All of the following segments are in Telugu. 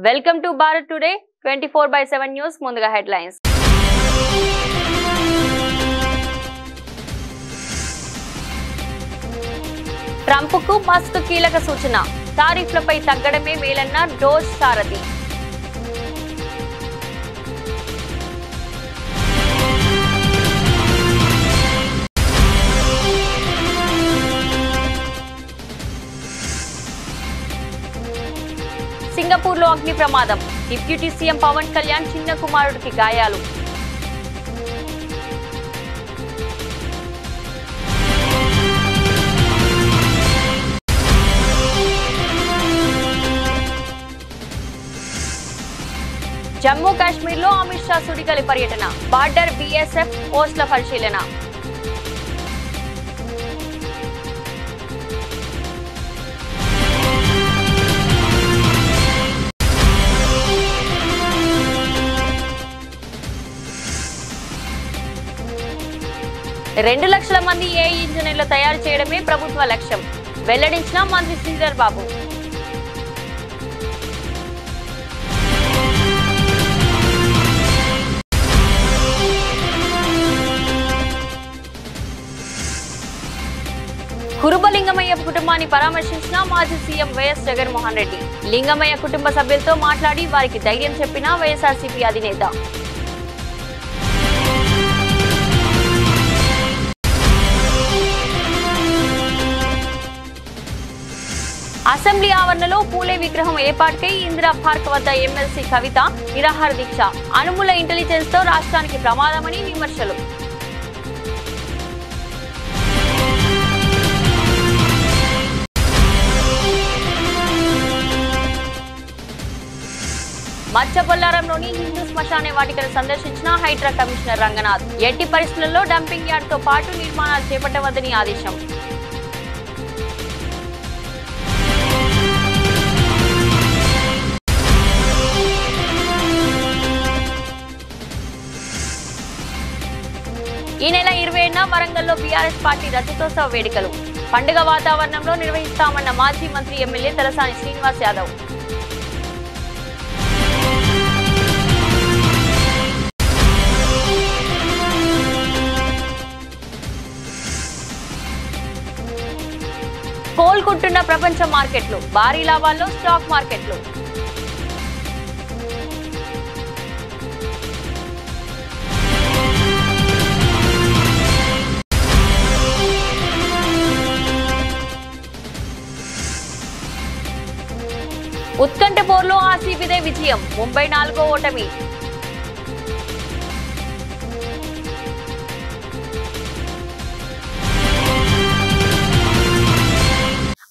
Welcome to Bharat today 24/7 news. ముందుగా హెడ్లైన్స్. ట్రంప్ కు మస్క్ కీలక సూచన, టారిఫ్లపై తగ్గడమే మేలన్న డోస్ సారథి. సింగపూర్ లో అగ్ని ప్రమాదం, డిప్యూటీ సీఎం పవన్ కళ్యాణ్ చిన్న కుమారుడికి గాయాలు. జమ్మూ కాశ్మీర్ లో అమిత్ షా సుడిగాలి పర్యటన, బార్డర్ బీఎస్ఎఫ్ పోస్టుల పరిశీలన. రెండు లక్షల మంది ఏఐ ఇంజనీర్లు తయారు చేయడమే ప్రభుత్వ లక్ష్యం, వెల్లడించిన మంత్రి శ్రీధర్ బాబు. కురుబ లింగమయ్య కుటుంబాన్ని పరామర్శించిన మాజీ సీఎం వైఎస్ జగన్మోహన్ రెడ్డి. లింగమయ్య కుటుంబ సభ్యులతో మాట్లాడి వారికి ధైర్యం చెప్పిన వైఎస్ఆర్సీపీ అధినేత. అసెంబ్లీ ఆవరణలో పూలే విగ్రహం ఏర్పాటుకై ఇందిరా పార్క్ వద్ద ఎమ్మెల్సీ కవిత నిరాహార దీక్ష. అనుముల ఇంటెలిజెన్స్ తో రాష్ట్రానికి ప్రమాదమని విమర్శలు. మచ్చబొల్లారంలోని హిందూ శ్మశాన వాటికను సందర్శించిన హైడ్రా కమిషనర్ రంగనాథ్. ఎట్టి పరిస్థితుల్లో డంపింగ్ యార్డ్ తో పాటు నిర్మాణాలు చేపట్టవద్దని ఆదేశం. ఈ నెల 27న వరంగల్లో బీఆర్ఎస్ పార్టీ రజతోత్సవ వేడుకలు. పండుగ వాతావరణంలో నిర్వహిస్తామన్న మాజీ మంత్రి ఎమ్మెల్యే తలసాని శ్రీనివాస్ యాదవ్. కోలుకుంటున్న ప్రపంచ మార్కెట్లు, భారీ లాభాల్లో స్టాక్ మార్కెట్లు. ఉత్కంఠ పోర్లో ఆర్సీబీదే విజయం, ముంబై 4వ ఓటమి.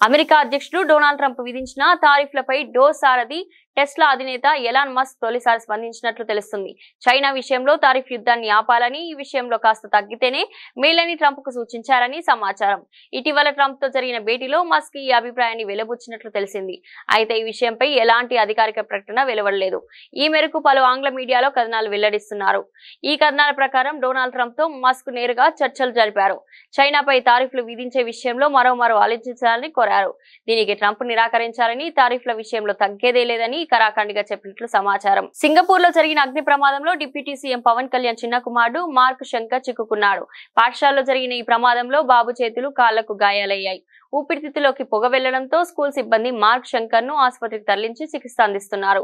అమెరికా అధ్యక్షుడు డొనాల్డ్ ట్రంప్ విధించిన తారీఫ్లపై డోస్ సారథి టెస్లా అధినేత ఎలాన్ మస్క్ తొలిసారి స్పందించినట్లు తెలుస్తుంది. చైనా విషయంలో తారీఫ్ యుద్ధాన్ని ఆపాలని, ఈ విషయంలో కాస్త తగ్గితేనే మేలని ట్రంప్ కు సూచించారని సమాచారం. ఇటీవల ట్రంప్ తో జరిగిన భేటీలో మస్క్ ఈ అభిప్రాయాన్ని వెలుబుచ్చినట్లు తెలిసింది. అయితే ఈ విషయంపై ఎలాంటి అధికారిక ప్రకటన వెలువడలేదు. ఈ మేరకు పలు ఆంగ్ల మీడియాలో కథనాలు వెల్లడిస్తున్నారు. ఈ కథనాల ప్రకారం డొనాల్డ్ ట్రంప్ తో మస్క్ నేరుగా చర్చలు జరిపారు. చైనాపై తారీఫ్లు విధించే విషయంలో మరోమారు ఆలోచించాలని కోరారు. దీనికి ట్రంప్ నిరాకరించారని, తారీఫ్ల విషయంలో తగ్గేదే లేదని కరాఖండిగా చెప్పినట్లు సమాచారం. సింగపూర్ లో జరిగిన అగ్ని ప్రమాదంలో డిప్యూటీ సీఎం పవన్ కళ్యాణ్ చిన్న కుమారుడు మార్క్ శంకర్ చిక్కుకున్నాడు. పాఠశాలలో జరిగిన ఈ ప్రమాదంలో బాబు చేతులు, కాళ్లకు గాయాలయ్యాయి. ఊపిరితిత్తులోకి పొగ వెళ్లడంతో స్కూల్ సిబ్బంది మార్క్ శంకర్ ను ఆసుపత్రికి తరలించి చికిత్స అందిస్తున్నారు.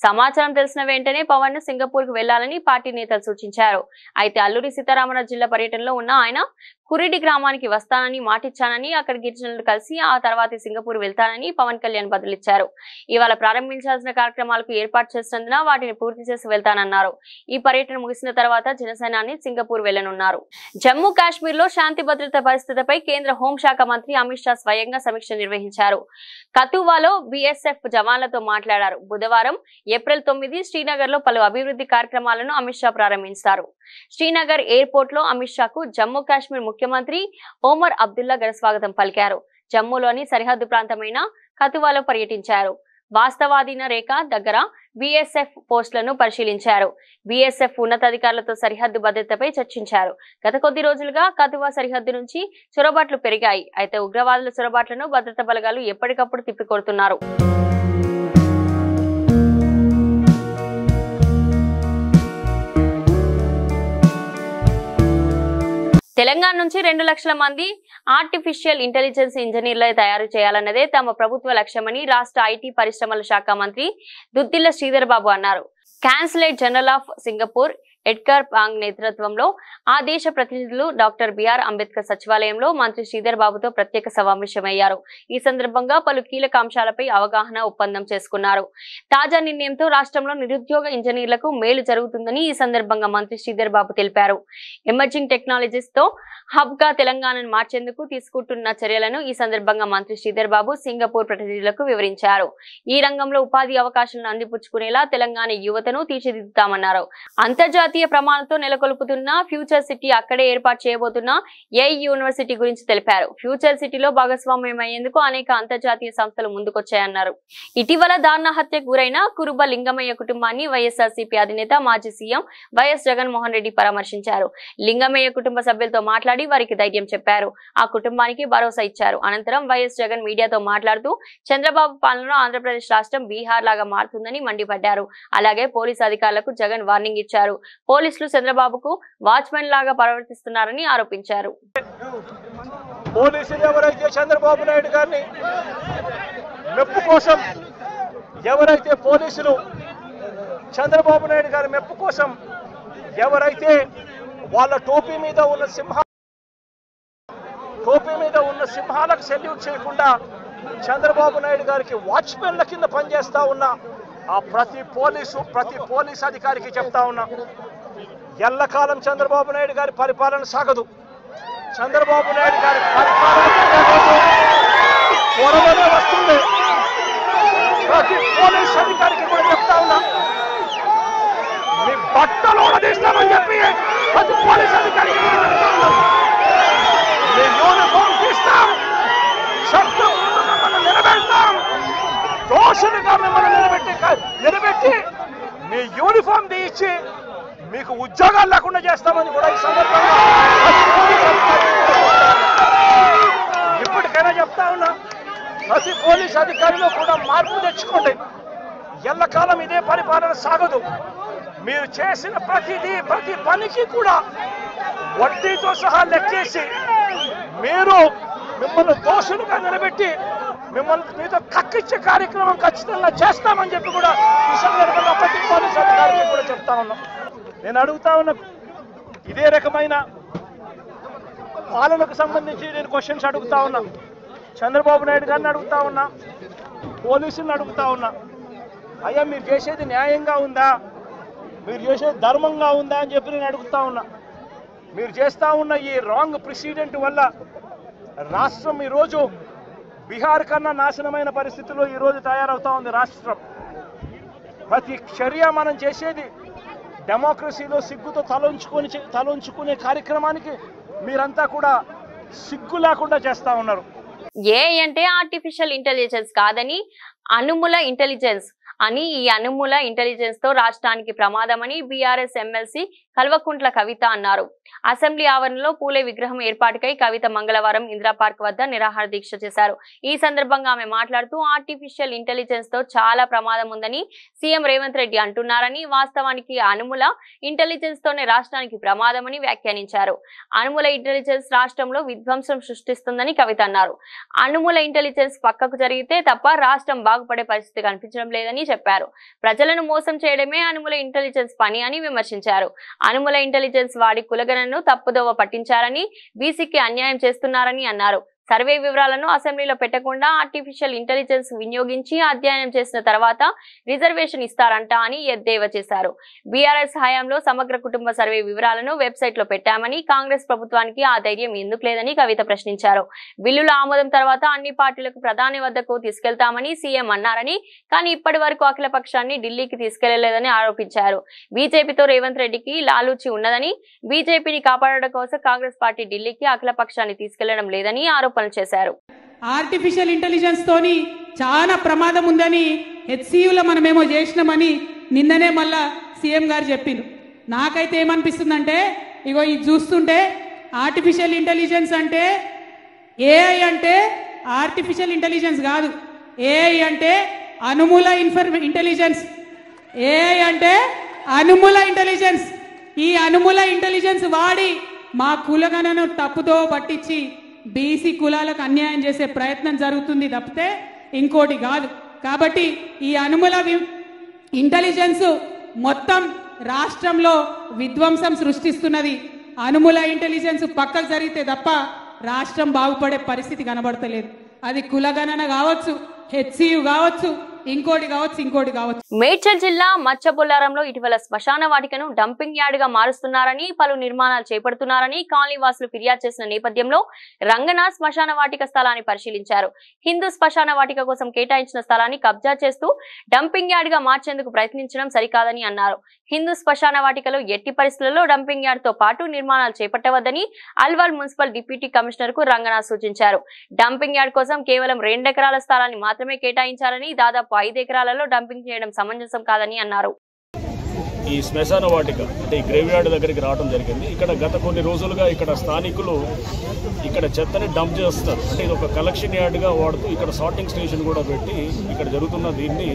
సమాచారం తెలిసిన వెంటనే పవన్ ను సింగపూర్ కు వెళ్లాలని పార్టీ నేతలు సూచించారు. అయితే అల్లూరి సీతారామరాజు జిల్లా పర్యటనలో ఉన్న ఆయన కురిడి గ్రామానికి వస్తానని మాటిచ్చానని, అక్కడ గిరిజనులు కలిసి ఆ తర్వాత సింగపూర్ వెళ్తానని పవన్ కళ్యాణ్ బదులిచ్చారు. ఇవాళ ప్రారంభించాల్సిన కార్యక్రమాలకు ఏర్పాటు చేసినందున వాటిని పూర్తి చేసి వెళ్తానన్నారు. ఈ పర్యటన ముగిసిన తర్వాత జనసేనాని సింగపూర్ వెళ్లనున్నారు. జమ్మూ కాశ్మీర్ లో శాంతి భద్రత పరిస్థితిపై కేంద్ర హోంశాఖ మంత్రి అమిత్ షా స్వయంగా సమీక్ష నిర్వహించారు. కతువాలో బీఎస్ఎఫ్ జవాన్లతో మాట్లాడారు. బుధవారం ఏప్రిల్ 9 శ్రీనగర్ లో పలు అభివృద్ధి కార్యక్రమాలను అమిత్ షా ప్రారంభించారు. శ్రీనగర్ ఎయిర్పోర్ట్ లో అమిత్ షాకు జమ్మూ కాశ్మీర్ ముఖ్యమంత్రి ఒమర్ అబ్దుల్లా ఘనస్వాగతం పలికారు. జమ్మూలోని సరిహద్దు ప్రాంతమైన కతువాలో పర్యటించారు. వాస్తవాధీన రేఖ దగ్గర బీఎస్ఎఫ్ పోస్టులను పరిశీలించారు. బీఎస్ఎఫ్ ఉన్నతాధికారులతో సరిహద్దు భద్రతపై చర్చించారు. గత కొద్ది రోజులుగా కతువా సరిహద్దు నుంచి చొరబాట్లు పెరిగాయి. అయితే ఉగ్రవాదుల చొరబాట్లను భద్రతా బలగాలు ఎప్పటికప్పుడు తిప్పికొడుతున్నారు. తెలంగాణ నుంచి 2 లక్షల మంది ఆర్టిఫిషియల్ ఇంటెలిజెన్స్ ఇంజనీర్లు తయారు చేయాలన్నదే తమ ప్రభుత్వ లక్ష్యమని రాష్ట్ర ఐటీ పరిశ్రమల శాఖ మంత్రి దుద్దిల్ల శ్రీధర్ బాబు అన్నారు. Consulate general of Singapore Edgar Pang నేతృత్వంలో ఆ దేశ ప్రతినిధులు డాక్టర్ బిఆర్ అంబేద్కర్ సచివాలయంలో మంత్రి శ్రీధర్ బాబుతో ప్రత్యేక సమావేశమయ్యారు. ఈ సందర్భంగా పలు కీలక అంశాలపై అవగాహన ఒప్పందం చేసుకున్నారు. తాజా నిర్ణయంతో రాష్ట్రంలో నిరుద్యోగ ఇంజనీర్లకు మేలు జరుగుతుందని ఈ సందర్భంగా మంత్రి శ్రీధర్ బాబు తెలిపారు. ఎమర్జింగ్ టెక్నాలజీస్ తో హబ్ గా తెలంగాణను మార్చేందుకు తీసుకుంటున్న చర్యలను ఈ సందర్భంగా మంత్రి శ్రీధర్ బాబు సింగపూర్ ప్రతినిధులకు వివరించారు. ఈ రంగంలో ఉపాధి అవకాశాలను అందిపుచ్చుకునేలా తెలంగాణ యువతను తీర్చిదిద్దుతామన్నారు. అంతర్జాతీయ ప్రమాణాలతో నెలకొల్పుతున్న ఫ్యూచర్ సిటీ అక్కడే ఏర్పాటు చేయబోతున్న ఏఐ యూనివర్సిటీ గురించి తెలిపారు. ఫ్యూచర్ సిటీలో భాగస్వామ్యమయ్యేందుకు అనేక అంతర్జాతీయ సంస్థలు ముందుకొచ్చాయన్నారు. ఇటీవల దారుణ హత్యకు గురైన కురుబ లింగమయ్య కుటుంబాన్ని వైఎస్ఆర్సీపీ అధినేత మాజీ సీఎం వైఎస్ జగన్మోహన్ రెడ్డి పరామర్శించారు. లింగమయ్య కుటుంబ సభ్యులతో మాట్లాడి వారికి ధైర్యం చెప్పారు. ఆ కుటుంబానికి భరోసా ఇచ్చారు. అనంతరం వైఎస్ జగన్ మీడియాతో మాట్లాడుతూ చంద్రబాబు పాలనలో ఆంధ్రప్రదేశ్ రాష్ట్రం బీహార్ లాగా మారుతుందని మండిపడ్డారు. అలాగే పోలీసు అధికారులకు జగన్ వార్నింగ్ ఇచ్చారు. పోలీసులు చంద్రబాబుకు వాచ్మెన్ లాగా ప్రవర్తిస్తున్నారని ఆరోపించారు. పోలీసులు ఎవరైతే చంద్రబాబు నాయుడు గారిని మెప్పు కోసం ఎవరైతే పోలీసులు చంద్రబాబు నాయుడు గారి మెప్పు కోసం ఎవరైతే వాళ్ళ టోపీ మీద ఉన్న సింహాలకు సెల్యూట్ చేయకుండా చంద్రబాబు నాయుడు గారికి వాచ్మెన్ల కింద పనిచేస్తా ఉన్న ఆ ప్రతి పోలీస్ అధికారికి చెప్తా ఉన్నా, ఎల్లకాలం చంద్రబాబు నాయుడు గారి పరిపాలన సాగదు. చంద్రబాబు నాయుడు గారి పరిపాలన త్వరలోనే వస్తుంది. ప్రతి పోలీస్ అధికారికి కూడా చెప్తా ఉన్నా, మీ బట్టలు తీస్తామని చెప్పి ప్రతి పోలీస్ అధికారికి మీ యూనిఫామ్ తీస్తాం, శబ్దం నిలబెడతాం, దోషులుగా మిమ్మల్ని నిలబెట్టి మీ యూనిఫామ్ తీయించి మీకు ఉద్యోగాలు లేకుండా చేస్తామని కూడా ఈ సందర్భంగా ఇప్పటికైనా చెప్తా ఉన్నా, ప్రతి పోలీస్ అధికారిలో కూడా మార్పు తెచ్చుకోండి. ఎల్లకాలం ఇదే పరిపాలన సాగదు. మీరు చేసిన ప్రతి పనికి కూడా వడ్డీతో సహా లెక్కేసి మిమ్మల్ని దోషులుగా నిలబెట్టి మీతో కక్కిచ్చే కార్యక్రమం ఖచ్చితంగా చేస్తామని చెప్పి కూడా ఈ సందర్భంగా ప్రతి పోలీస్ అధికారికి కూడా చెప్తా ఉన్నాం. నేను అడుగుతా ఉన్నా, ఇదే రకమైన పాలనకు సంబంధించి నేను క్వశ్చన్స్ అడుగుతా ఉన్నా. చంద్రబాబు నాయుడు గారిని అడుగుతా ఉన్నా, పోలీసులను అడుగుతా ఉన్నా, అయ్యా మీరు చేసేది న్యాయంగా ఉందా, మీరు చేసేది ధర్మంగా ఉందా అని చెప్పి నేను అడుగుతా ఉన్నా. మీరు చేస్తూ ఉన్న ఈ రాంగ్ ప్రెసిడెంట్ వల్ల రాష్ట్రం ఈరోజు బీహార్ కన్నా నాశనమైన పరిస్థితుల్లో ఈరోజు తయారవుతా ఉంది. రాష్ట్రం ప్రతి చర్య మనం చేసేది డెమోక్రసీలో సిగ్గుతో తలొంచుకునే కార్యక్రమానికి మీరంతా కూడా సిగ్గు లేకుండా చేస్తా ఉన్నారు. ఏఐ అంటే ఆర్టిఫిషియల్ ఇంటెలిజెన్స్ కాదని అనుముల ఇంటెలిజెన్స్ అని, ఈ అనుముల ఇంటెలిజెన్స్ తో రాష్ట్రానికి ప్రమాదమని బీఆర్ఎస్ ఎమ్మెల్సీ కల్వకుంట్ల కవిత అన్నారు. అసెంబ్లీ ఆవరణలో పూలే విగ్రహం ఏర్పాటుకై కవిత మంగళవారం ఇందిరా పార్క్ వద్ద నిరాహార దీక్ష చేశారు. ఈ సందర్భంగా ఆమె మాట్లాడుతూ ఆర్టిఫిషియల్ ఇంటెలిజెన్స్ తో చాలా ప్రమాదం ఉందని సీఎం రేవంత్ రెడ్డి అంటున్నారని, వాస్తవానికి అనుముల ఇంటెలిజెన్స్ తోనే రాష్ట్రానికి ప్రమాదమని వ్యాఖ్యానించారు. అనుముల ఇంటెలిజెన్స్ రాష్ట్రంలో విధ్వంసం సృష్టిస్తుందని కవిత అన్నారు. అనుముల ఇంటెలిజెన్స్ పక్కకు జరిగితే తప్ప రాష్ట్రం బాగుపడే పరిస్థితి కనిపించడం లేదని చెప్పారు. ప్రజలను మోసం చేయడమే అనుముల ఇంటెలిజెన్స్ పని అని విమర్శించారు. అనుముల ఇంటెలిజెన్స్ వాడి కులగణను తప్పుదోవ పట్టించారని, బీసీకి అన్యాయం చేస్తున్నారని అన్నారు. సర్వే వివరాలను అసెంబ్లీలో పెట్టకుండా ఆర్టిఫిషియల్ ఇంటెలిజెన్స్ వినియోగించి అధ్యయనం చేసిన తర్వాత రిజర్వేషన్ ఇస్తారంట అని ఎద్దేవా చేశారు. బీఆర్ఎస్ హయాంలో సమగ్ర కుటుంబ సర్వే వివరాలను వెబ్సైట్ లో పెట్టామని, కాంగ్రెస్ ప్రభుత్వానికి ఆ ధైర్యం ఎందుకు లేదని కవిత ప్రశ్నించారు. బిల్లుల ఆమోదం తర్వాత అన్ని పార్టీలకు ప్రధాని వద్దకు తీసుకెళ్తామని సీఎం అన్నారని, కానీ ఇప్పటి వరకు అఖిల పక్షాన్ని ఢిల్లీకి తీసుకెళ్లలేదని ఆరోపించారు. బీజేపీతో రేవంత్ రెడ్డికి లాలూచి ఉన్నదని, బీజేపీని కాపాడడం కోసం కాంగ్రెస్ పార్టీ ఢిల్లీకి అఖిల పక్షాన్ని తీసుకెళ్లడం లేదని ఆరోపణ చేశారు. ఆర్టిఫిషియల్ ఇంటెలిజెన్స్ తోని చాలా ప్రమాదం ఉందని హెచ్సియులో మనమేమో చేసినామని నిన్ననే మళ్ళా సీఎం గారు చెప్పిండ్రు. నాకైతే ఏమనిపిస్తుందంటే, ఇగో ఇది చూస్తుంటే ఆర్టిఫిషియల్ ఇంటెలిజెన్స్ అంటే ఏఐ అంటే ఆర్టిఫిషియల్ ఇంటెలిజెన్స్ కాదు, ఏఐ అంటే అనుమూల ఇంటెలిజెన్స్. ఏఐ అంటే అనుమూల ఇంటెలిజెన్స్. ఈ అనుమూల ఇంటెలిజెన్స్ వాడి మా కులగణను తప్పుదో పట్టించి బీసీ కులాలకు అన్యాయం చేసే ప్రయత్నం జరుగుతుంది తప్పితే ఇంకోటి కాదు. కాబట్టి ఈ అనుముల ఇంటెలిజెన్స్ మొత్తం రాష్ట్రంలో విధ్వంసం సృష్టిస్తున్నది. అనుముల ఇంటెలిజెన్స్ పక్కకు జరిగితే తప్ప రాష్ట్రం బాగుపడే పరిస్థితి కనబడతలేదు. అది కులగణన కావచ్చు, హెచ్సియు కావచ్చు, ఇంకోటి కావచ్చు. మేడ్చల్ జిల్లా మచ్చబొల్లారంలో ఇటీవల శ్మశాన వాటికను డంపింగ్ యార్డ్ గా మారుస్తున్నారని, పలు నిర్మాణాలు చేపడుతున్నారని కాలనీవాసులు ఫిర్యాదు చేసిన నేపథ్యంలో రంగన శ్మశాన వాటిక స్థలాన్ని పరిశీలించారు. హిందూ శ్మశాన వాటిక కోసం కేటాయించిన స్థలాన్ని కబ్జా చేస్తూ డంపింగ్ యార్డ్ గా మార్చేందుకు ప్రయత్నించడం సరికాదని అన్నారు. హిందూ శ్మశాన వాటికలో ఎట్టి పరిస్థితుల్లో డంపింగ్ యార్డ్ తో పాటు నిర్మాణాలు చేపట్టవద్దని అల్వాల్ మున్సిపల్ డిప్యూటీ కమిషనర్ కు రంగన సూచించారు. డంపింగ్ యార్డ్ కోసం కేవలం 2 ఎకరాల స్థలాన్ని మాత్రమే కేటాయించారని, దాదాపు 5 ఎకరాలలో డంపింగ్ చేయడం సమంజసం కాదని అన్నారు. ఈ శ్మశాన వాటిక అంటే ఈ గ్రేవ్ యార్డ్ దగ్గరికి రావడం జరిగింది. ఇక్కడ గత కొన్ని రోజులుగా ఇక్కడ స్థానికులు ఇక్కడ చెత్తని డంప్ చేస్తారు. అంటే ఇది ఒక కలెక్షన్ యార్డ్గా వాడుతూ ఇక్కడ సార్టింగ్ స్టేషన్ కూడా పెట్టి ఇక్కడ జరుగుతున్న దీన్ని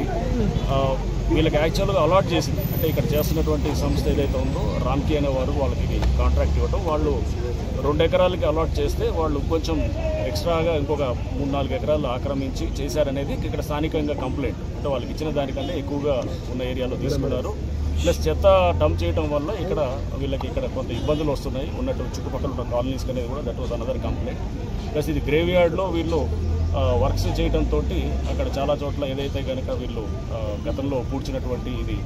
వీళ్ళకి యాక్చువల్గా అలాట్ చేసింది. అంటే ఇక్కడ చేస్తున్నటువంటి సంస్థ ఏదైతే ఉందో రామ్కి అనే వారు వాళ్ళకి కాంట్రాక్ట్ ఇవ్వడం, వాళ్ళు 2 ఎకరాలకి అలాట్ చేస్తే వాళ్ళు కొంచెం ఎక్స్ట్రాగా ఇంకొక 3-4 ఎకరాలు ఆక్రమించి చేశారనేది ఇక్కడ స్థానికంగా కంప్లైంట్. అంటే వాళ్ళకి ఇచ్చిన దానికంటే ఎక్కువగా ఉన్న ఏరియాలో తీసుకున్నారు. ప్లస్ చెత్త డంప్ చేయడం వల్ల ఇక్కడ వీళ్ళకి ఇక్కడ కొంత ఇబ్బందులు వస్తున్నాయి. ఉన్నట్టు చుట్టుపక్కల ఉన్న కాలనీస్కి అనేది కూడా that was another complaint. Plus ఇది గ్రేవ్ యార్డ్లో వీళ్ళు వర్క్స్ చేయడంతో అక్కడ చాలా చోట్ల ఏదైతే కనుక వీళ్ళు గతంలో పూడ్చినటువంటి ఇది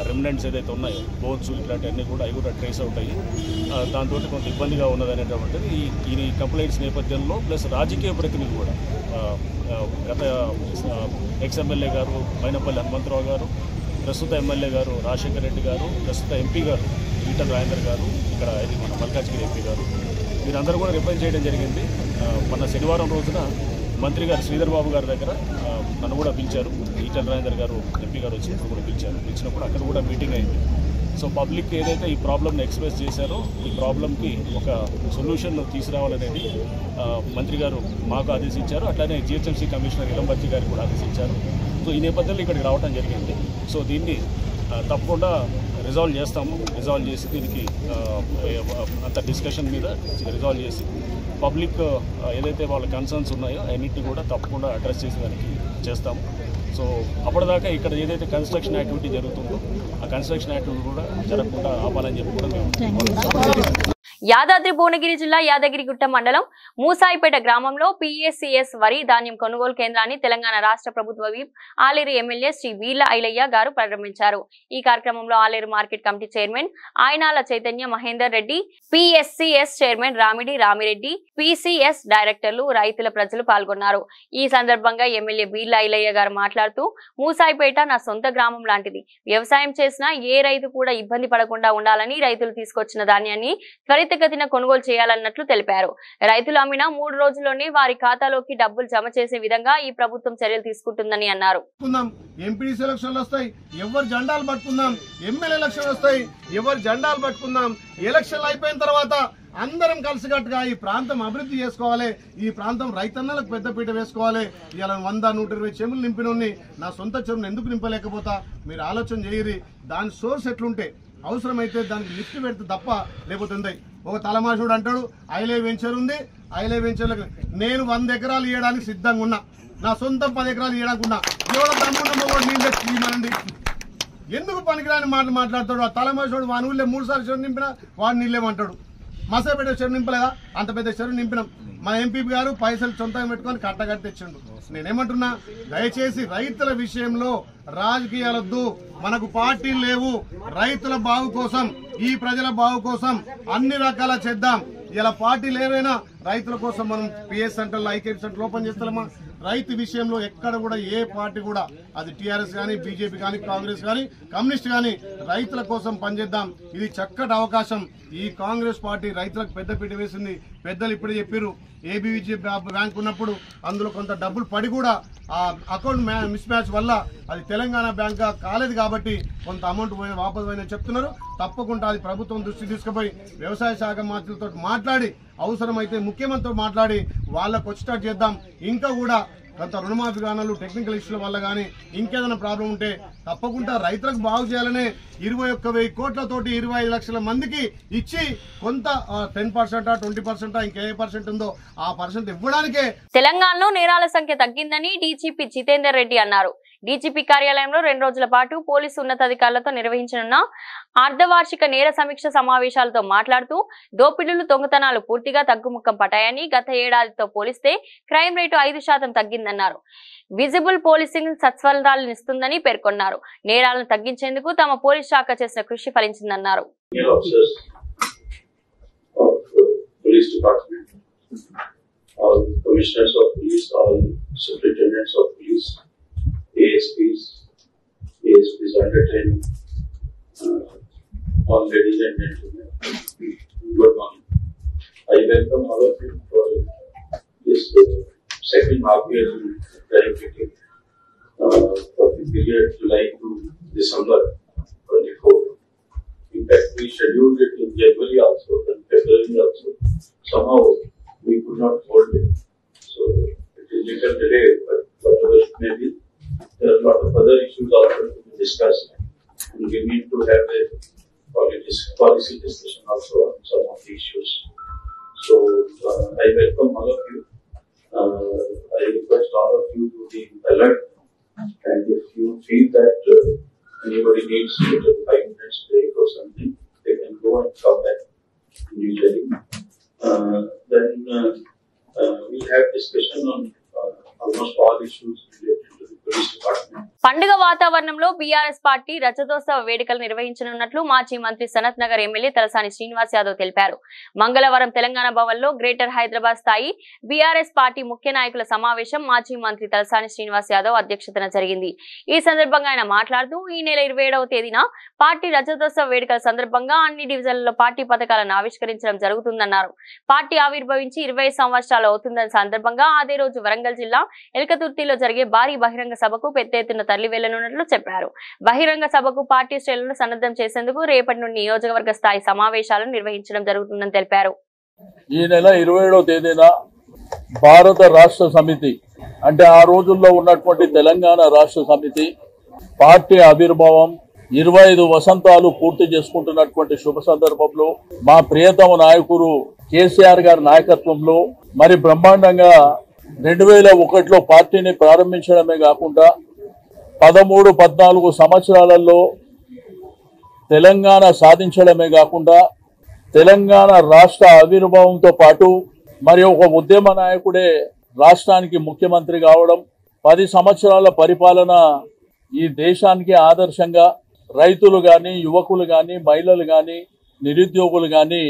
రెమినెంట్స్ ఏదైతే ఉన్నాయో బోన్స్ ఇట్లాంటివన్నీ కూడా అవి కూడా ట్రేస్ అవుతాయి. దాంతో కొంత ఇబ్బందిగా ఉన్నదనేటువంటిది ఈ కంప్లైంట్స్ నేపథ్యంలో ప్లస్ రాజకీయ ప్రతినిధులు కూడా గత ఎక్స్ఎమ్మెల్యే గారు మైనపల్లి హనుమంతరావు గారు, ప్రస్తుత ఎమ్మెల్యే గారు రాజశేఖర రెడ్డి గారు, ప్రస్తుత ఎంపీ గారు ఈటల రాజేందర్ గారు, ఇక్కడ ఇది మన మల్కాజ్గిరి ఎంపీ గారు, వీరందరూ కూడా రిప్రజెంట్ చేయడం జరిగింది. మొన్న శనివారం రోజున మంత్రి గారు శ్రీధర్ బాబు గారి దగ్గర నన్ను కూడా పిలిచారు. ఈటల రాజేందర్ గారు ఎంపీ గారు వచ్చినప్పుడు కూడా పిలిచినప్పుడు అక్కడ కూడా మీటింగ్ అయింది. సో పబ్లిక్ ఏదైతే ఈ ప్రాబ్లమ్ని ఎక్స్ప్రెస్ చేశారో ఈ ప్రాబ్లంకి ఒక సొల్యూషన్ తీసుకురావాలనేది మంత్రి గారు మాకు ఆదేశించారు. అట్లానే జిహెచ్ఎంసీ కమిషనర్ ఇలంబర్జీ గారు కూడా ఆదేశించారు. సో ఈ నేపథ్యంలో ఇక్కడికి రావడం జరిగింది. సో దీన్ని తప్పకుండా రిజాల్వ్ చేస్తాము. రిజాల్వ్ చేసి దీనికి అంత డిస్కషన్ మీద రిజాల్వ్ చేసి పబ్లిక్ ఏదైతే వాళ్ళ కన్సర్న్స్ ఉన్నాయో అన్నింటినీ కూడా తప్పకుండా అడ్రస్ చేసేదానికి చేస్తాము. సో అప్పటిదాకా ఇక్కడ ఏదైతే కన్స్ట్రక్షన్ యాక్టివిటీ జరుగుతుందో ఆ కన్స్ట్రక్షన్ యాక్టివిటీ కూడా జరగకుండా ఆపాలని చెప్పి కూడా మేము యాదాద్రి భువనగిరి జిల్లా యాదగిరిగుట్ట మండలం మూసాయిపేట గ్రామంలో PSCS వరి ధాన్యం కొనుగోలు కేంద్రాన్ని తెలంగాణ రాష్ట్ర ప్రభుత్వ విప్ ఆలేరు ఎమ్మెల్యే శ్రీ వీర్ల ఐలయ్య గారు ప్రారంభించారు. ఈ కార్యక్రమంలో Aleru market committee chairman Ayanala Chaitanya Mahender Reddy, PSCS chairman Ramireddy, PCS డైరెక్టర్లు, రైతుల ప్రజలు పాల్గొన్నారు. ఈ సందర్భంగా ఎమ్మెల్యే వీర్ల ఐలయ్య గారు మాట్లాడుతూ మూసాయిపేట నా సొంత గ్రామం లాంటిది. వ్యవసాయం చేసినా ఏ రైతు కూడా ఇబ్బంది పడకుండా ఉండాలని రైతులు తీసుకొచ్చిన ధాన్యాన్ని త్వరితగతిన కొనుగోలు చేయాలన్నట్లు తెలిపారు. రైతులు అమ్మిన 3 రోజుల్లోనే వారి ఖాతాలోకి డబ్బులు జమ చేసే విధంగా ఈ ప్రభుత్వం చర్యలు తీసుకుంటుందని అన్నారు. ఎంపీడీ ఎలక్షన్లు వస్తాయి, ఎవరు జెండాలు పట్టుకుందాం. ఎమ్మెల్యే ఎలక్షన్లు వస్తాయి, ఎవరు జెండాలు పట్టుకుందాం. ఎలక్షన్లు అయిపోయిన తర్వాత అందరం కలిసికట్టుగా ఈ ప్రాంతం అభివృద్ధి చేసుకోవాలి. ఈ ప్రాంతం రైతన్నలకు పెద్దపీట వేసుకోవాలి. ఇలా 100-120 చెరువులు నింపినోని నా సొంత చెరువును ఎందుకు నింపలేకపోతా? మీరు ఆలోచన చేయరి. దాని సోర్స్ ఎట్లుంటే అవసరమైతే దానికి లిఫ్ట్ పెడితే తప్ప లేకపోతే ఉంది. ఒక తలమాషుడు అంటాడు ఐలే వెంచర్ ఉంది, ఐలే వెంచర్లకు నేను 100 ఎకరాలు ఇవ్వడానికి సిద్ధంగా ఉన్నా. నా సొంతం 10 ఎకరాలు ఇవ్వడానికి ఉన్నా. ఎవరో తమ్ముడు నీళ్ళు తెచ్చి ఎందుకు పనికిరాని మాటలు మాట్లాడతాడు? ఆ తలమాషుడు వాని ఊళ్ళో 3 సార్లు చెరువు నింపినా వాడు నీళ్ళేమంటాడు. మసాపేట చెరువు నింపలేదా? అంత పెద్ద చెరువు నింపినాం. మన ఎంపీ గారు పైసలు సొంతంగా పెట్టుకొని కట్టగట్టి తెచ్చిండు. నేనేమంటున్నా, దయచేసి రైతుల విషయంలో రాజకీయాలొద్దు. మనకు పార్టీలు లేవు. రైతుల బాగు కోసం, ఈ ప్రజల బాగు కోసం అన్ని రకాల చేద్దాం. ఇలా పార్టీలు ఏవైనా రైతుల కోసం మనం PS సెంటర్లు, IKP సెంటర్లు ఓపెన్ చేస్తామా? రైతు విషయంలో ఎక్కడ కూడా ఏ పార్టీ కూడా, అది టీఆర్ఎస్ కానీ, బీజేపీ కానీ, కాంగ్రెస్ కానీ, కమ్యూనిస్ట్ కానీ, రైతుల కోసం పనిచేద్దాం. ఇది చక్కటి అవకాశం. ఈ కాంగ్రెస్ పార్టీ రైతులకు పెద్దపీట వేసింది. పెద్దలు ఇప్పుడే చెప్పారు, ABVG బ్యాంక్ ఉన్నప్పుడు అందులో కొంత డబ్బులు పడి కూడా ఆ అకౌంట్ మిస్ మ్యాచ్ వల్ల అది తెలంగాణ బ్యాంక్ కాలేదు కాబట్టి కొంత అమౌంట్ వాపసు పోయిన చెప్తున్నారు. తప్పకుండా అది ప్రభుత్వం దృష్టి తీసుకుపోయి వ్యవసాయ శాఖ మంత్రులతో మాట్లాడి, అవసరమైతే ముఖ్యమంత్రితో మాట్లాడి వాళ్ళకు వచ్చేటట్టు చేద్దాం. ఇంకా కూడా కొంత రుణమాఫీ గానాలు టెక్నికల్ ఇష్యూల వల్ల కానీ ఇంకేదైనా ప్రాబ్లం ఉంటే తప్పకుండా రైతులకు బాగు చేయాలనే 21,000 కోట్లతోటి 25 లక్షల మందికి ఇచ్చి కొంత 10%, 20% ఇంకే పర్సెంట్ ఉందో ఆ పర్సెంట్ ఇవ్వడానికే. తెలంగాణలో నేరాల సంఖ్య తగ్గిందని డీజీపీ జితేందర్ రెడ్డి అన్నారు. డీజీపీ కార్యాలయంలో 2 రోజుల పాటు పోలీసు ఉన్నతాధికారులతో నిర్వహించనున్న అర్ధవార్షిక నేర సమీక్ష సమావేశాలతో మాట్లాడుతూ దోపిడీలు, దొంగతనాలు పూర్తిగా తగ్గుముఖం పట్టాయని, గత ఏడాదితో పోలిస్తే క్రైమ్ రేటు 5% తగ్గిందన్నారు. విజిబుల్ పోలీసింగ్ సత్ఫలితాలనిస్తుందని పేర్కొన్నారు. నేరాలను తగ్గించేందుకు తమ పోలీస్ శాఖ చేసిన కృషి ఫలించిందన్నారు. ASPs under training, all ladies and gentlemen, good morning. I welcome all of you for this second half year verification for the period July to December 24. In fact, we scheduled it in January also and February also. Somehow we could not hold it, so it is little delayed, but whatever it may be, there are a lot of other issues also to be discussed, and we need to have a policy discussion also on some of the issues. So I welcome all of you. I request all of you to be alert, and if you feel that anybody needs to take 5 minutes break or something, they can go and come back usually. Then we'll have discussion on almost all issues related to the police department. పండుగ వాతావరణంలో బీఆర్ఎస్ పార్టీ రజతోత్సవ వేడుకలు నిర్వహించనున్నట్లు మాజీ మంత్రి సనత్ నగర్ ఎమ్మెల్యే తలసాని శ్రీనివాస్ యాదవ్ తెలిపారు. మంగళవారం తెలంగాణ భవన్ లో గ్రేటర్ హైదరాబాద్ స్థాయి బీఆర్ఎస్ పార్టీ ముఖ్య నాయకుల సమావేశం మాజీ మంత్రి తలసాని శ్రీనివాస్ యాదవ్ అధ్యక్షతన జరిగింది. ఈ సందర్భంగా ఆయన మాట్లాడుతూ ఈ నెల 27వ తేదీన పార్టీ రజతోత్సవ వేడుకల సందర్భంగా అన్ని డివిజన్లలో పార్టీ పథకాలను ఆవిష్కరించడం జరుగుతుందన్నారు. పార్టీ ఆవిర్భవించి 20 సంవత్సరాలు అవుతుందన్న సందర్భంగా అదే రోజు వరంగల్ జిల్లా ఎల్కతుర్తిలో జరిగే భారీ బహిరంగ సభకు పెద్ద ఎత్తున తరలి వెళ్లనున్నట్లు చెప్పారు. బహిరంగ సభకు పార్టీ శ్రేణులను సన్నద్ధం చేసేందుకు రేపటి నుండి నియోజకవర్గ స్థాయి సమావేశాలను నిర్వహించడం జరుగుతుందని తెలిపారు. ఈ నెల 27వ తేదీన భారత రాష్ట్ర సమితి అంటే ఆ రోజుల్లో ఉన్నటువంటి తెలంగాణ రాష్ట్ర సమితి పార్టీ ఆవిర్భావం 25 వసంతాలు పూర్తి చేసుకుంటున్నటువంటి శుభ సందర్భంలో మా ప్రియతమ నాయకుడు కేసీఆర్ గారి నాయకత్వంలో మరి బ్రహ్మాండంగా 2001లో పార్టీని ప్రారంభించడమే కాకుండా 13-14 సంవత్సరాలలో తెలంగాణ సాధించడమే కాకుండా తెలంగాణ రాష్ట్ర ఆవిర్భావంతో పాటు మరి ఒక ఉద్యమ నాయకుడే రాష్ట్రానికి ముఖ్యమంత్రి కావడం, 10 సంవత్సరాల పరిపాలన ఈ దేశానికి ఆదర్శంగా రైతులు కానీ, యువకులు కానీ, మహిళలు కానీ, నిరుద్యోగులు కానీ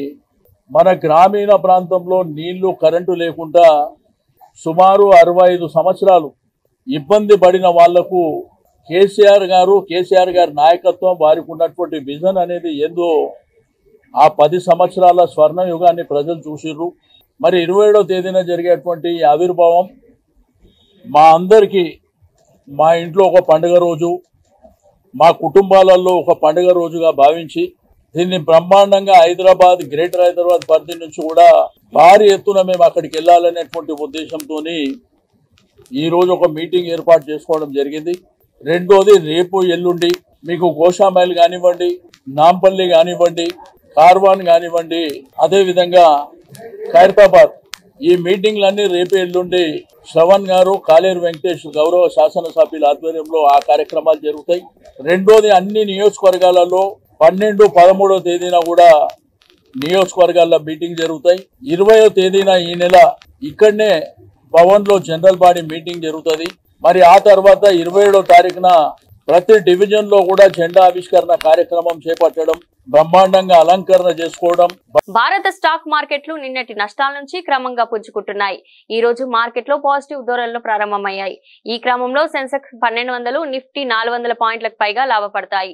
మన గ్రామీణ ప్రాంతంలో నీళ్లు, కరెంటు లేకుండా సుమారు 65 సంవత్సరాలు ఇబ్బంది పడిన వాళ్లకు కేసీఆర్ గారి నాయకత్వం, వారికి ఉన్నటువంటి విజన్ అనేది ఏందో ఆ 10 సంవత్సరాల స్వర్ణ యుగాన్ని ప్రజలు చూసిర్రు. మరి 27వ తేదీన జరిగేటువంటి ఆవిర్భావం మా అందరికీ మా ఇంట్లో ఒక పండుగ రోజు, మా కుటుంబాలలో ఒక పండుగ రోజుగా భావించి దీన్ని బ్రహ్మాండంగా గ్రేటర్ హైదరాబాద్ పరిధి నుంచి కూడా భారీ ఎత్తున మేము అక్కడికి వెళ్ళాలనేటువంటి ఉద్దేశంతో ఈ రోజు ఒక మీటింగ్ ఏర్పాటు చేసుకోవడం జరిగింది. రెండోది రేపు ఎల్లుండి మీకు గోషామైల్ కానివ్వండి, నాంపల్లి కానివ్వండి, కార్వాన్ కానివ్వండి, అదేవిధంగా ఖైరతాబాద్ ఈ మీటింగ్లన్నీ రేపు ఎల్లుండి శ్రవణ్ గారు, కాలేరు వెంకటేష్ గౌరవ శాసనసభ్యుల ఆధ్వర్యంలో ఆ కార్యక్రమాలు జరుగుతాయి. రెండోది అన్ని నియోజకవర్గాలలో 12, 13వ తేదీన కూడా నియోజకవర్గాల్లో మీటింగ్ జరుగుతాయి. 20వ తేదీన ఈ నెల ఇక్కడనే భవన్ లో జనరల్ బాడీ మీటింగ్ జరుగుతుంది. మరి ఆ తర్వాత 27వ తారీఖున ప్రతి డివిజన్ లో కూడా జెండా ఆవిష్కరణ కార్యక్రమం చేపట్టడం, బ్రహ్మాండంగా అలంకరణ చేసుకోవడం. భారత స్టాక్ మార్కెట్లు నిన్నటి నష్టాల నుంచి క్రమంగా పుంజుకుంటున్నాయి. ఈ రోజు మార్కెట్ లో పాజిటివ్ ధోరణులు ప్రారంభమయ్యాయి. ఈ క్రమంలో సెన్సెక్స్ 1200, నిఫ్టీ 400 పాయింట్లకు పైగా లాభపడతాయి.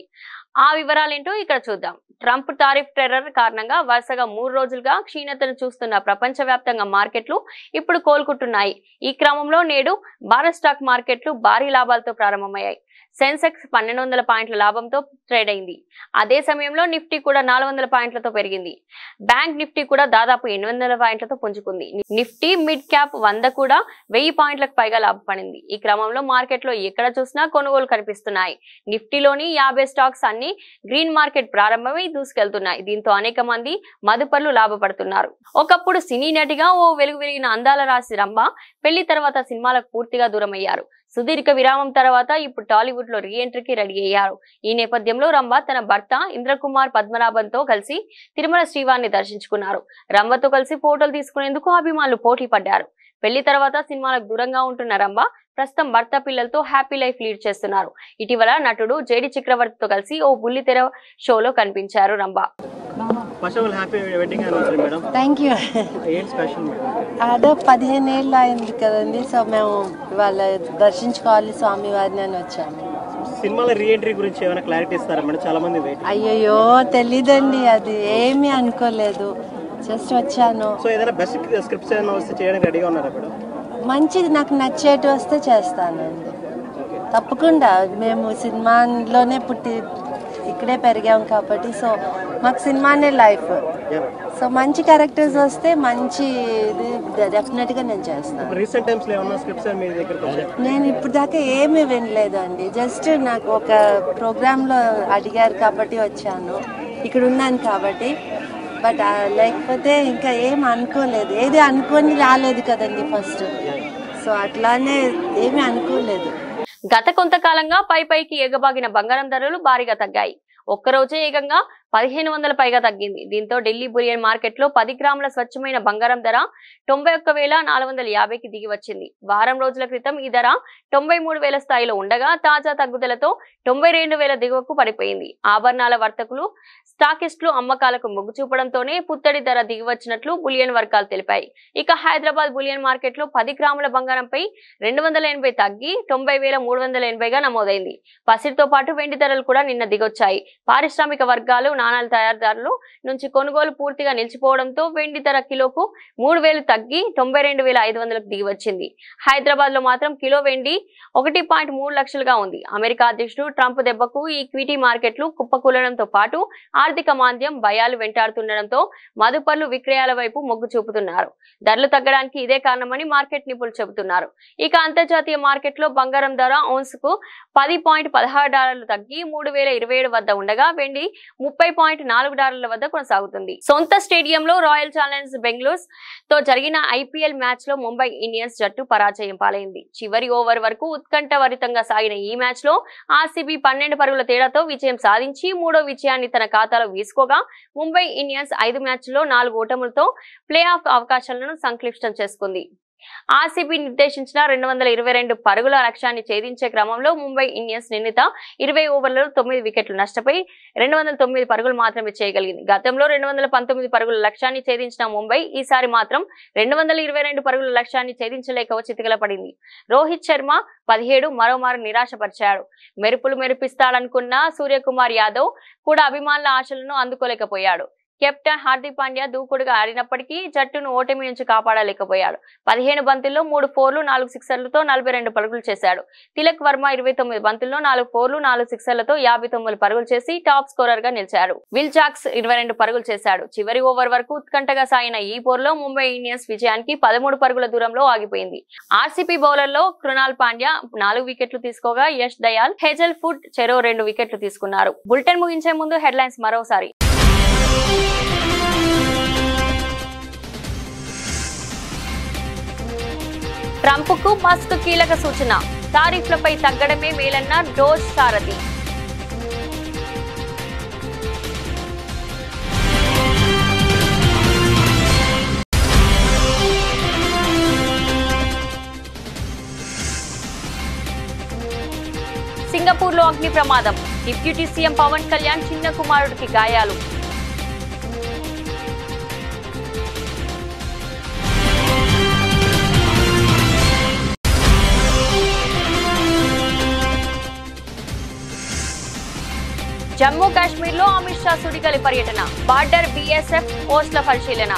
ఆ వివరాలేంటో ఇక్కడ చూద్దాం. ట్రంప్ టారిఫ్ టెర్రర్ కారణంగా వరుసగా 3 రోజులుగా క్షీణతను చూస్తున్న ప్రపంచవ్యాప్తంగా మార్కెట్లు ఇప్పుడు కోలుకుంటున్నాయి. ఈ క్రమంలో నేడు భారత స్టాక్ మార్కెట్లు భారీ లాభాలతో ప్రారంభమయ్యాయి. సెన్సెక్స్ 1200 పాయింట్ల లాభంతో ట్రేడ్ అయింది. అదే సమయంలో నిఫ్టీ కూడా 400 పాయింట్లతో పెరిగింది. బ్యాంక్ నిఫ్టీ కూడా దాదాపు 800 పాయింట్లతో పుంజుకుంది. నిఫ్టీ మిడ్ క్యాప్ 100 కూడా 1000 పాయింట్లకు పైగా లాభపడింది. ఈ క్రమంలో మార్కెట్ లో ఎక్కడ చూసినా కొనుగోలు కనిపిస్తున్నాయి. నిఫ్టీలోని 50 స్టాక్స్ అన్ని గ్రీన్ మార్కెట్ ప్రారంభమై దూసుకెళ్తున్నాయి. దీంతో అనేక మంది మదుపర్లు లాభపడుతున్నారు. ఒకప్పుడు సినీ నటిగా ఓ వెలుగు వెలిగిన అందాల రాశి రంభ పెళ్లి తర్వాత సినిమాలకు పూర్తిగా దూరం అయ్యారు. సుదీర్ఘ విరామం తర్వాత ఇప్పుడు టాలీవుడ్ లో రీఎంట్రీకి రెడీ అయ్యారు. ఈ నేపథ్యంలో రంభ తన భర్త ఇంద్రకుమార్ పద్మనాభంతో కలిసి తిరుమల శ్రీవారిని దర్శించుకున్నారు. రంభతో కలిసి ఫోటోలు తీసుకునేందుకు అభిమానులు పోటీ పడ్డారు. పెళ్లి తర్వాత సినిమాలకు దూరంగా ఉంటున్న రంభ ప్రస్తుతం భర్త పిల్లలతో హ్యాపీ లైఫ్ లీడ్ చేస్తున్నారు. ఇటీవల నటుడు జేడి చక్రవర్తితో కలిసి ఓ బుల్లితెర షోలో కనిపించారు రంభ. Thank you. అదే 15 ఏళ్ళు అయింది కదండి. సో మేము వాళ్ళ దర్శించుకోవాలి స్వామి వారిని అని వచ్చాము. సినిమాల రీఎంట్రీ గురించి ఏమైనా క్లారిటీ ఇస్తారా మేడం? చాలా మంది అయ్యో తెలీదండి, అది ఏమీ అనుకోలేదు, జస్ట్ వచ్చాను. సో ఏదైనా బెస్ట్ స్క్రిప్ట్స్ ఏమైనా వస్తే చేయడానికి రెడీగా ఉన్నారా మేడం? మంచిది, నాకు నచ్చేటి వస్తే చేస్తానండి తప్పకుండా. మేము సినిమాలోనే పుట్టి ఇక్కడే పెరిగాం కాబట్టి సో మాకు సినిమానే లైఫ్. సో మంచి క్యారెక్టర్స్ వస్తే మంచి డెఫినెట్ గా నేను చేస్తాను. రీసెంట్ టైమ్స్ లో ఏమన్నా స్క్రిప్ట్స్ మీ దగ్గర? నేను ఇప్పుడు దాకా ఏమీ వినలేదండి. జస్ట్ నాకు ఒక ప్రోగ్రామ్ లో అడిగారు కాబట్టి వచ్చాను, ఇక్కడ ఉన్నాను కాబట్టి. బట్ లేకపోతే ఇంకా ఏం అనుకోలేదు, ఏది అనుకొని రాలేదు కదండి ఫస్ట్. సో అట్లానే ఏమీ అనుకోలేదు. గత కొంతకాలంగా పైకి ఎగబాగిన బంగారం ధరలు భారీగా తగ్గాయి. ఒక్కరోజే ఏకంగా 1500 పైగా తగ్గింది. దీంతో ఢిల్లీ బులియన్ మార్కెట్ లో 10 గ్రాముల స్వచ్ఛమైన బంగారం ధర 91,450కి దిగి వచ్చింది. వారం రోజుల క్రితం ఈ ధర 93,000 స్థాయిలో ఉండగా తాజా తగ్గుదలతో 92,000 దిగువకు పడిపోయింది. ఆభరణాల వర్తకులు స్టాకిస్టులు అమ్మకాలకు మొగ్గు చూపడంతోనే పుత్తడి ధర దిగివచ్చినట్లు బులియన్ వర్గాలు తెలిపాయి. ఇక హైదరాబాద్ బులియన్ మార్కెట్ లో 10 గ్రాముల బంగారంపై 280 తగ్గి 90,380గా నమోదైంది. పసిడితో పాటు వెండి ధరలు కూడా నిన్న దిగొచ్చాయి. పారిశ్రామిక వర్గాలు నాణాల తయారీదారులు నుంచి కొనుగోలు పూర్తిగా నిలిచిపోవడంతో వెండి ధర కిలోకు 3,000 తగ్గి 92,500కు దిగి వచ్చింది. హైదరాబాద్ లో మాత్రం కిలో వెండి 1.3 లక్షలుగా ఉంది. అమెరికా అధ్యక్షుడు ట్రంప్ దెబ్బకు ఈ ఈక్విటీ మార్కెట్లు కుప్పకూలడంతో పాటు ఆర్థిక మాంద్యం భయాలు వెంటాడుతుండడంతో మదుపర్లు విక్రయాల వైపు మొగ్గు చూపుతున్నారు. ధరలు తగ్గడానికి ఇదే కారణమని మార్కెట్ నిపుణులు చెబుతున్నారు. ఇక అంతర్జాతీయ మార్కెట్ లో బంగారం ధర ఔన్స్ కు $10.16 తగ్గి 3,027 వద్ద ఉండగా వెండి $30.4 వద్ద కొనసాగుతుంది. సొంత స్టేడియంలో రాయల్ ఛాలెంజర్స్ బెంగళూరు తో జరిగిన ఐపీఎల్ మ్యాచ్ లో ముంబై ఇండియన్స్ జట్టు పరాజయం పాలైంది. చివరి ఓవర్ వరకు ఉత్కంఠభరితంగా సాగిన ఈ మ్యాచ్ లో ఆర్సీబీ 12 పరుగుల తేడాతో విజయం సాధించి 3వ విజయాన్ని తన ఖాతాలో వేసుకోగా ముంబై ఇండియన్స్ 5 మ్యాచ్ల్లో 4 ఓటములతో ప్లే ఆఫ్ అవకాశాలను సంక్లిష్టం చేసుకుంది. ఆర్సీబీ నిర్దేశించిన 222 పరుగుల లక్ష్యాన్ని ఛేదించే క్రమంలో ముంబై ఇండియన్స్ నిర్ణీత 20 ఓవర్లలో 9 వికెట్లు నష్టపోయి 209 పరుగులు మాత్రమే చేయగలిగింది. గతంలో 219 పరుగుల లక్ష్యాన్ని ఛేదించిన ముంబై ఈసారి మాత్రం 222 పరుగుల లక్ష్యాన్ని ఛేదించలేక చితికిలపడింది. రోహిత్ శర్మ 17 మరోమారు నిరాశపరిచాడు. మెరుపులు మెరిపిస్తాడనుకున్న సూర్యకుమార్ యాదవ్ కూడా అభిమానుల ఆశలను అందుకోలేకపోయాడు. కెప్టెన్ హార్దిక్ పాండ్యా దూకుడుగా ఆడినప్పటికీ జట్టును ఓటమి నుంచి కాపాడలేకపోయాడు. 15 బంతుల్లో 3 ఫోర్లు 4 సిక్సర్లతో 42 పరుగులు చేశాడు. తిలక్ వర్మ 29 బంతుల్లో 4 ఫోర్లు 4 సిక్సర్లతో 59 పరుగులు చేసి టాప్ స్కోరర్ గా నిలిచాడు. విల్ జాక్స్ 22 పరుగులు చేశాడు. చివరి ఓవర్ వరకు ఉత్కంఠగా సాగిన ఈ పోరులో ముంబై ఇండియన్స్ విజయానికి 13 పరుగుల దూరంలో ఆగిపోయింది. ఆర్సీబీ బౌలర్లో కృణాల్ పాండ్యా 4 వికెట్లు తీసుకోగా యష్ దయాల్, హెజల్ ఫుడ్ చెరో 2 వికెట్లు తీసుకున్నారు. బులెటిన్ ముగించే ముందు హెడ్లైన్స్ మరోసారి. ట్రంప్ కు మస్క్ కీలక సూచన, టారిఫ్లపై తగ్గడమే మేలన్న డోస్ సారథి. సింగపూర్ లో అగ్ని ప్రమాదం, డిప్యూటీ సీఎం పవన్ కళ్యాణ్ చిన్న కుమారుడికి గాయాలు. జమ్మూ కాశ్మీర్ లో అమిత్ షా సుడిగాలి పర్యటన, బార్డర్ బీఎస్ఎఫ్ పోస్టుల పరిశీలన.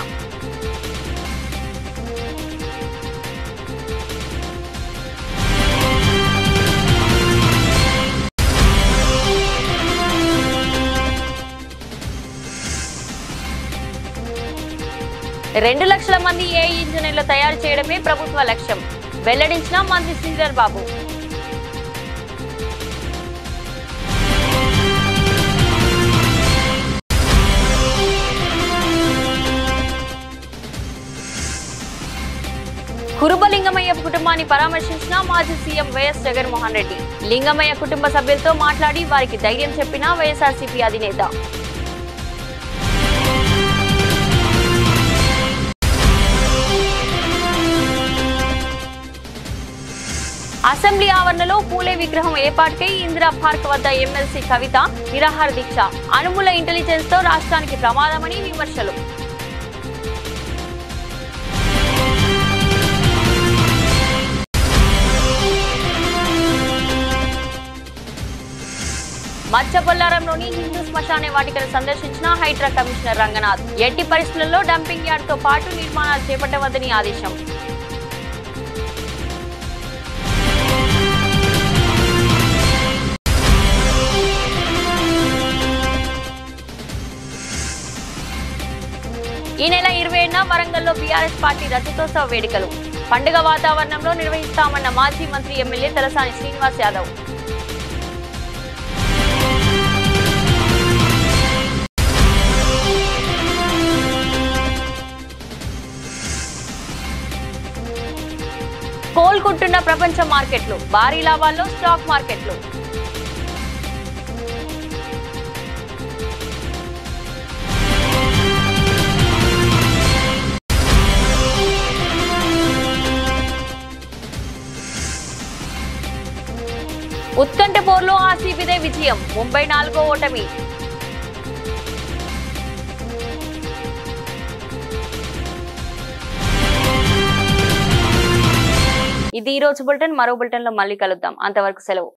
2 లక్షల మంది ఏఐ ఇంజనీర్లు తయారు చేయడమే ప్రభుత్వ లక్ష్యం వెల్లడించిన మంత్రి శ్రీధర్ బాబు. కురుబ లింగమయ్య కుటుంబాన్ని పరామర్శించిన మాజీ సీఎం వైఎస్ జగన్మోహన్ రెడ్డి. లింగమయ్య కుటుంబ సభ్యులతో మాట్లాడి వారికి ధైర్యం చెప్పిన వైఎస్ఆర్సీపీ అధినేత. అసెంబ్లీ ఆవరణలో పూలే విగ్రహం ఏర్పాటుకై ఇందిరా పార్క్ వద్ద ఎమ్మెల్సీ కవిత నిరాహార దీక్ష. అనుమూల ఇంటెలిజెన్స్ తో రాష్ట్రానికి ప్రమాదమని విమర్శలు. మచ్చబొల్లారంలోని హిందూ శ్మశాన వాటికను సందర్శించిన హైడ్రా కమిషనర్ రంగనాథ్. ఎట్టి పరిస్థితుల్లో డంపింగ్ యార్డ్ తో పాటు నిర్మాణాలు చేపట్టవద్దని ఆదేశం. ఈ నెల 27న వరంగల్లో బీఆర్ఎస్ పార్టీ రజతోత్సవ వేడుకలు. పండుగ వాతావరణంలో నిర్వహిస్తామన్న మాజీ మంత్రి ఎమ్మెల్యే తలసాని శ్రీనివాస్ యాదవ్. కోలుకుంటున్న ప్రపంచ మార్కెట్లు, భారీ లాభాల్లో స్టాక్ మార్కెట్లు. ఉత్కంఠ పోర్లో ఆర్సీబీదే విజయం, ముంబై 4వ ఓటమి. ఇది ఈ రోజు బులెటిన్. మరో బులెటిన్ లో మళ్ళీ కలుద్దాం. అంతవరకు సెలవు.